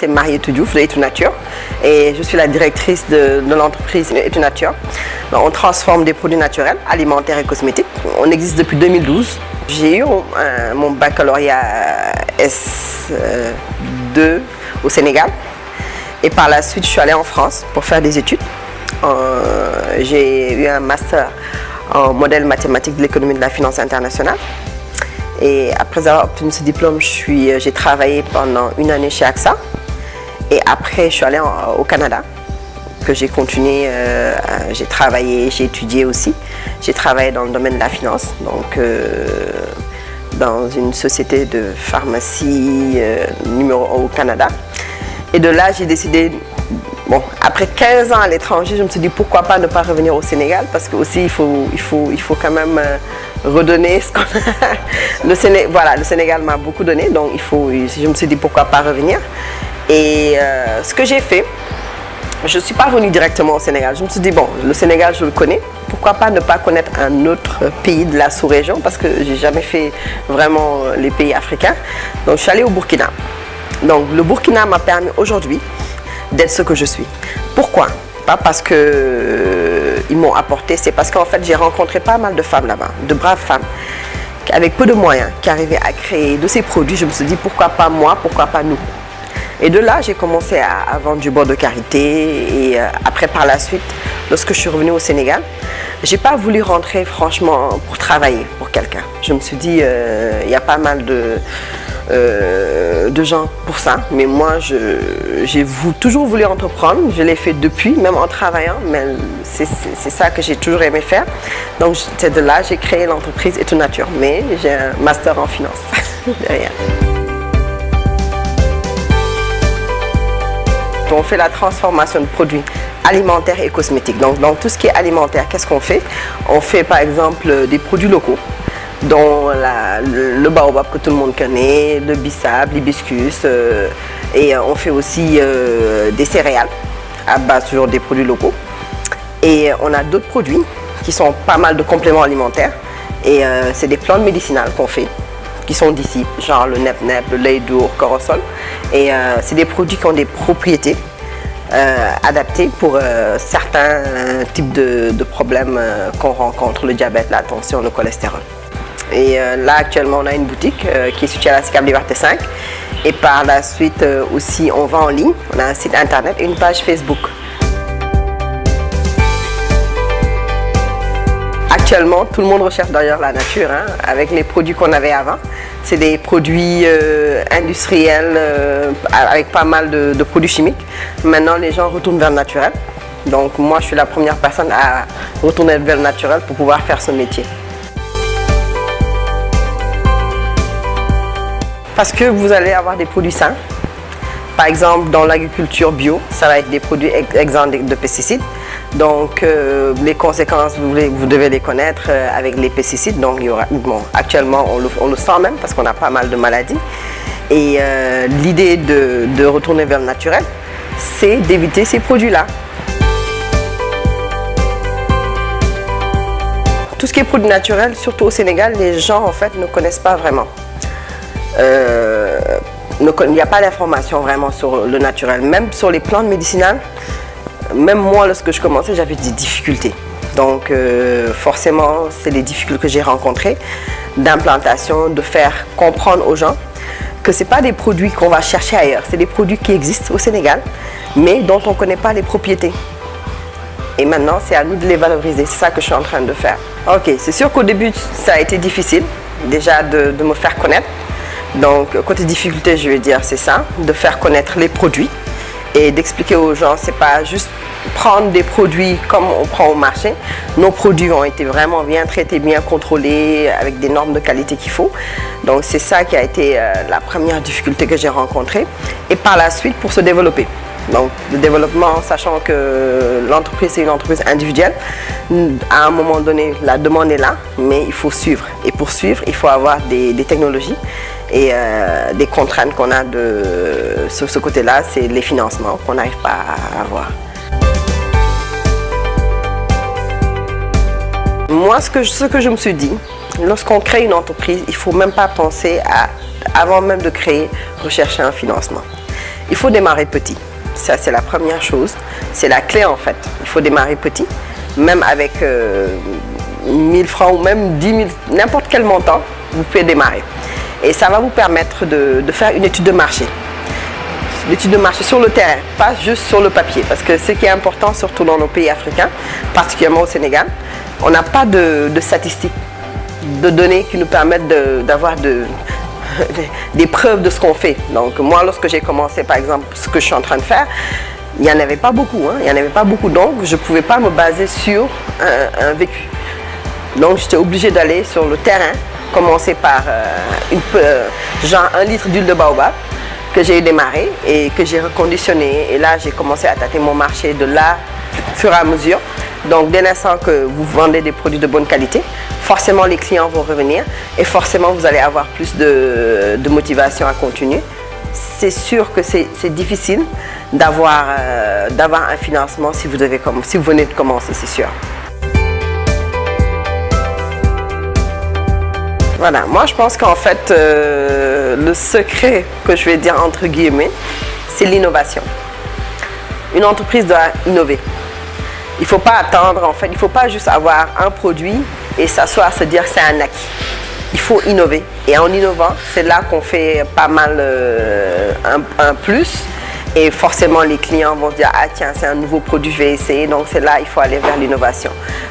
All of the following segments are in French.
c'est Mariétou Diouf de Etou Nature et je suis la directrice de l'entreprise Etou Nature. Donc, on transforme des produits naturels, alimentaires et cosmétiques. On existe depuis 2012. J'ai eu mon baccalauréat S2 au Sénégal et par la suite je suis allée en France pour faire des études. J'ai eu un master en modèle mathématique de l'économie de la finance internationale. Et après avoir obtenu ce diplôme, j'ai travaillé pendant une année chez AXA. Et après, je suis allée au Canada, que j'ai continué, j'ai travaillé, j'ai étudié aussi. J'ai travaillé dans le domaine de la finance, donc dans une société de pharmacie numéro 1 au Canada. Et de là, j'ai décidé, bon, après 15 ans à l'étranger, je me suis dit pourquoi pas ne pas revenir au Sénégal, parce que aussi il faut quand même redonner ce qu'on a. Voilà, le Sénégal m'a beaucoup donné, donc je me suis dit pourquoi pas revenir. Et ce que j'ai fait, je ne suis pas venue directement au Sénégal. Je me suis dit bon, le Sénégal je le connais, pourquoi pas ne pas connaître un autre pays de la sous-région, parce que j'ai jamais fait vraiment les pays africains. Donc je suis allée au Burkina. Donc le Burkina m'a permis aujourd'hui d'être ce que je suis. Pourquoi? Pas parce qu'ils m'ont apporté, c'est parce qu'en fait j'ai rencontré pas mal de femmes là-bas, de braves femmes, avec peu de moyens, qui arrivaient à créer de ces produits. Je me suis dit pourquoi pas moi, pourquoi pas nous. Et de là j'ai commencé à vendre du beurre de karité et après par la suite, lorsque je suis revenue au Sénégal, j'ai pas voulu rentrer franchement pour travailler pour quelqu'un. Je me suis dit il y a pas mal de gens pour ça, mais moi j'ai toujours voulu entreprendre, je l'ai fait depuis, même en travaillant, mais c'est ça que j'ai toujours aimé faire. Donc c'est de là j'ai créé l'entreprise Etou Nature, mais j'ai un master en finance derrière. On fait la transformation de produits alimentaires et cosmétiques. Donc dans tout ce qui est alimentaire, qu'est-ce qu'on fait? On fait par exemple des produits locaux, dont le baobab que tout le monde connaît, le bissap, l'hibiscus, et on fait aussi des céréales à base toujours des produits locaux. Et on a d'autres produits qui sont pas mal de compléments alimentaires et c'est des plantes médicinales qu'on fait, qui sont d'ici, genre le nep-nep, le lait-dour, corosol. Et c'est des produits qui ont des propriétés adaptées pour certains types de problèmes qu'on rencontre, le diabète, la tension, le cholestérol. Et là actuellement on a une boutique qui est située à la SICAP Liberté 5 et par la suite aussi on vend en ligne, on a un site internet et une page Facebook. Actuellement tout le monde recherche d'ailleurs la nature, hein, avec les produits qu'on avait avant. C'est des produits industriels avec pas mal de produits chimiques. Maintenant les gens retournent vers le naturel, donc moi je suis la première personne à retourner vers le naturel pour pouvoir faire ce métier. Parce que vous allez avoir des produits sains. Par exemple, dans l'agriculture bio, ça va être des produits exempts de pesticides. Donc, les conséquences, vous devez les connaître avec les pesticides. Donc, il y aura, bon, actuellement, on le sent même parce qu'on a pas mal de maladies. Et l'idée de retourner vers le naturel, c'est d'éviter ces produits-là. Tout ce qui est produits naturels, surtout au Sénégal, les gens en fait ne connaissent pas vraiment. Il n'y a pas d'information vraiment sur le naturel, même sur les plantes médicinales. Même moi, lorsque je commençais, j'avais des difficultés. Donc forcément, c'est les difficultés que j'ai rencontrées d'implantation, de faire comprendre aux gens que ce n'est pas des produits qu'on va chercher ailleurs, c'est des produits qui existent au Sénégal, mais dont on ne connaît pas les propriétés. Et maintenant, c'est à nous de les valoriser, c'est ça que je suis en train de faire. Ok, c'est sûr qu'au début, ça a été difficile, déjà de me faire connaître. Donc, côté difficulté, je vais dire, c'est ça, de faire connaître les produits et d'expliquer aux gens, c'est pas juste prendre des produits comme on prend au marché. Nos produits ont été vraiment bien traités, bien contrôlés, avec des normes de qualité qu'il faut. Donc, c'est ça qui a été la première difficulté que j'ai rencontrée. Et par la suite, pour se développer. Donc, le développement, sachant que l'entreprise, c'est une entreprise individuelle, à un moment donné, la demande est là, mais il faut suivre. Et pour suivre, il faut avoir des technologies et des contraintes qu'on a sur ce côté-là, c'est les financements qu'on n'arrive pas à avoir. Moi, ce que je me suis dit, lorsqu'on crée une entreprise, il ne faut même pas penser à, avant même de créer, rechercher un financement. Il faut démarrer petit. Ça, c'est la première chose. C'est la clé en fait. Il faut démarrer petit. Même avec 1000 francs ou même 10 000, n'importe quel montant, vous pouvez démarrer. Et ça va vous permettre de faire une étude de marché. L'étude de marché sur le terrain, pas juste sur le papier. Parce que ce qui est important, surtout dans nos pays africains, particulièrement au Sénégal, on n'a pas de statistiques, de données qui nous permettent d'avoir des preuves de ce qu'on fait. Donc moi, lorsque j'ai commencé, par exemple, ce que je suis en train de faire, il n'y en avait pas beaucoup. Il n'y en avait pas beaucoup, donc je ne pouvais pas me baser sur un vécu. Donc j'étais obligée d'aller sur le terrain, commencer par genre 1 litre d'huile de baobab que j'ai démarré et que j'ai reconditionné. Et là, j'ai commencé à tâter mon marché de là, au fur et à mesure. Donc dès l'instant que vous vendez des produits de bonne qualité, forcément les clients vont revenir et forcément vous allez avoir plus de motivation à continuer. C'est sûr que c'est difficile d'avoir un financement si vous venez de commencer, c'est sûr. Voilà, moi je pense qu'en fait, le secret que je vais dire entre guillemets, c'est l'innovation. Une entreprise doit innover. Il ne faut pas attendre, en fait, il ne faut pas juste avoir un produit et s'asseoir, se dire c'est un acquis. Il faut innover. Et en innovant, c'est là qu'on fait pas mal un plus. Et forcément, les clients vont se dire, ah tiens, c'est un nouveau produit, je vais essayer. Donc c'est là, il faut aller vers l'innovation.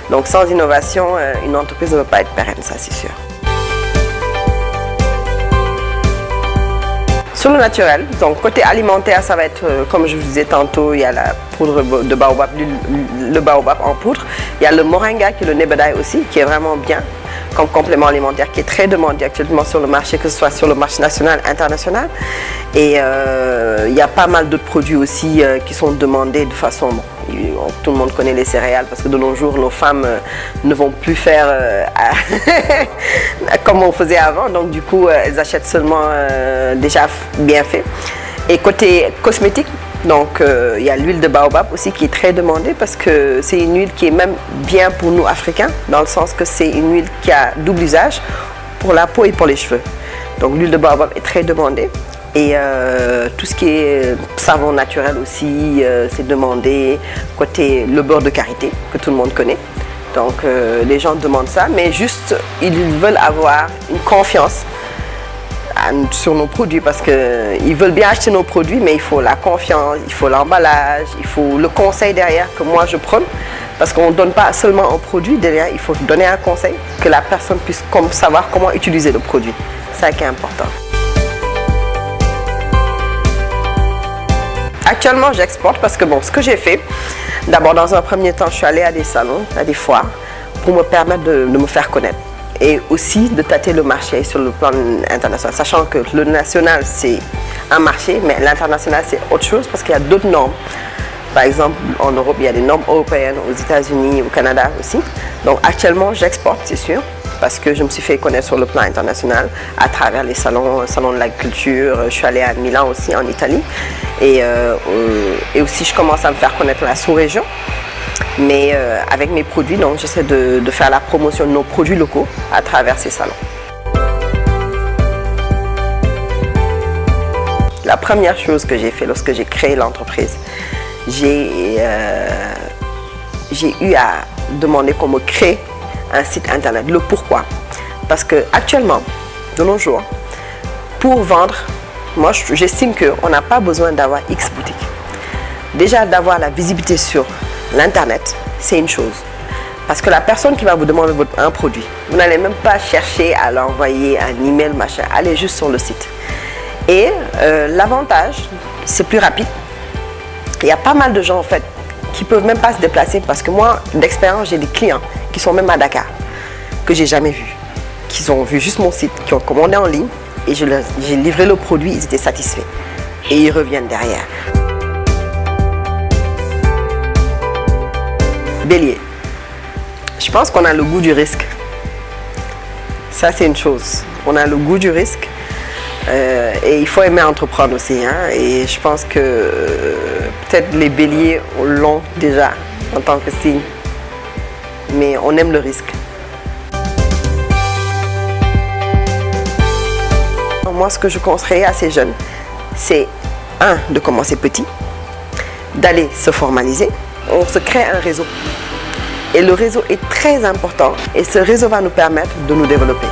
Donc sans innovation, une entreprise ne va pas être pérenne, ça c'est sûr. Sur le naturel, donc côté alimentaire, ça va être, comme je vous disais tantôt, il y a la poudre de baobab, le baobab en poudre. Il y a le moringa qui est le nebedai aussi, qui est vraiment bien comme complément alimentaire, qui est très demandé actuellement sur le marché, que ce soit sur le marché national, international. Et il y a pas mal d'autres produits aussi qui sont demandés de façon... tout le monde connaît les céréales parce que de nos jours, nos femmes ne vont plus faire comme on faisait avant. Donc du coup, elles achètent seulement déjà bien fait. Et côté cosmétique, donc il y a l'huile de baobab aussi qui est très demandée parce que c'est une huile qui est même bien pour nous Africains, dans le sens que c'est une huile qui a double usage pour la peau et pour les cheveux. Donc l'huile de baobab est très demandée. Et tout ce qui est savon naturel aussi, c'est demandé. Côté le beurre de karité, que tout le monde connaît. Donc les gens demandent ça, mais juste ils veulent avoir une confiance sur nos produits parce qu'ils veulent bien acheter nos produits, mais il faut la confiance, il faut l'emballage, il faut le conseil derrière que moi je prône. Parce qu'on ne donne pas seulement un produit, derrière il faut donner un conseil, que la personne puisse savoir comment utiliser le produit. C'est ça qui est important. Actuellement, j'exporte parce que bon, ce que j'ai fait, d'abord dans un premier temps, je suis allée à des salons, à des foires, pour me permettre de me faire connaître. Et aussi de tâter le marché sur le plan international, sachant que le national c'est un marché, mais l'international c'est autre chose parce qu'il y a d'autres normes. Par exemple, en Europe, il y a des normes européennes, aux États-Unis, au Canada aussi. Donc actuellement, j'exporte, c'est sûr, parce que je me suis fait connaître sur le plan international à travers les salons de l'agriculture. Je suis allée à Milan aussi, en Italie. Et aussi, je commence à me faire connaître la sous-région. Mais avec mes produits, donc j'essaie de faire la promotion de nos produits locaux à travers ces salons. La première chose que j'ai fait lorsque j'ai créé l'entreprise, j'ai eu à demander qu'on me crée un site internet. Le pourquoi? Parce que actuellement, de nos jours, pour vendre, moi j'estime qu'on n'a pas besoin d'avoir X boutiques. Déjà d'avoir la visibilité sur l'internet, c'est une chose. Parce que la personne qui va vous demander un produit, vous n'allez même pas chercher à l'envoyer un email, machin. Allez juste sur le site. Et l'avantage, c'est plus rapide. Il y a pas mal de gens en fait qui ne peuvent même pas se déplacer parce que moi, d'expérience, j'ai des clients qui sont même à Dakar, que j'ai jamais vus, qui ont vu juste mon site, qui ont commandé en ligne et j'ai livré le produit, ils étaient satisfaits. Et ils reviennent derrière. Bélier. Je pense qu'on a le goût du risque. Ça, c'est une chose. On a le goût du risque. Et il faut aimer entreprendre aussi. Et je pense que peut-être les béliers l'ont déjà en tant que signe. Mais on aime le risque. Moi, ce que je conseillerais à ces jeunes, c'est de commencer petit, d'aller se formaliser. On se crée un réseau. Et le réseau est très important et ce réseau va nous permettre de nous développer.